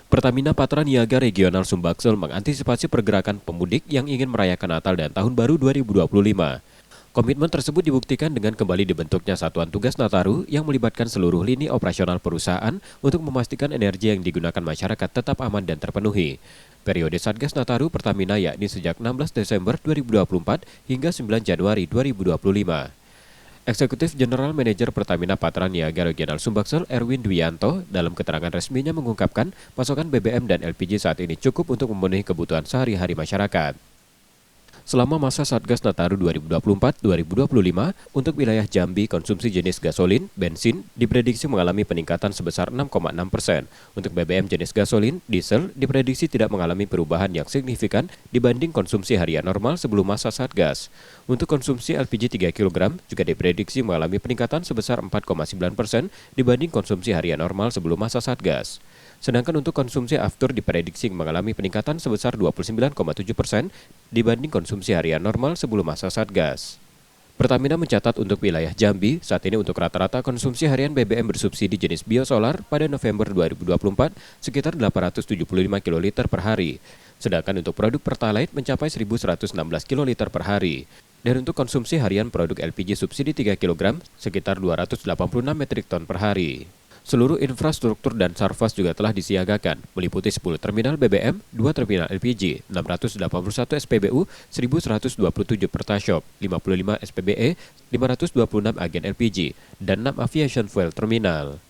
Pertamina Patraniaga Regional Sumbaksel mengantisipasi pergerakan pemudik yang ingin merayakan Natal dan Tahun Baru 2025. Komitmen tersebut dibuktikan dengan kembali dibentuknya Satuan Tugas Nataru yang melibatkan seluruh lini operasional perusahaan untuk memastikan energi yang digunakan masyarakat tetap aman dan terpenuhi. Periode Satgas Nataru Pertamina yakni sejak 16 Desember 2024 hingga 9 Januari 2025. Eksekutif General Manager Pertamina Patraniaga Regional Sumbaksel Erwin Dwianto dalam keterangan resminya mengungkapkan pasokan BBM dan LPG saat ini cukup untuk memenuhi kebutuhan sehari-hari masyarakat. Selama masa Satgas Nataru 2024-2025, untuk wilayah Jambi, konsumsi jenis gasolin, bensin diprediksi mengalami peningkatan sebesar 6,6%. Untuk BBM jenis gasolin, diesel diprediksi tidak mengalami perubahan yang signifikan dibanding konsumsi harian normal sebelum masa Satgas. Untuk konsumsi LPG 3 kg juga diprediksi mengalami peningkatan sebesar 4,9% dibanding konsumsi harian normal sebelum masa Satgas. Sedangkan untuk konsumsi aftur diprediksi mengalami peningkatan sebesar 29,7% dibanding konsumsi harian normal sebelum masa Satgas. Pertamina mencatat untuk wilayah Jambi, saat ini untuk rata-rata konsumsi harian BBM bersubsidi jenis biosolar pada November 2024 sekitar 875 kiloliter per hari. Sedangkan untuk produk Pertalite mencapai 1.116 kiloliter per hari. Dan untuk konsumsi harian produk LPG subsidi 3 kg sekitar 286 metrik ton per hari. Seluruh infrastruktur dan sarfas juga telah disiagakan, meliputi 10 terminal BBM, 2 terminal LPG, 681 SPBU, 1.127 Pertashop, 55 SPBE, 526 agen LPG, dan 6 aviation fuel terminal.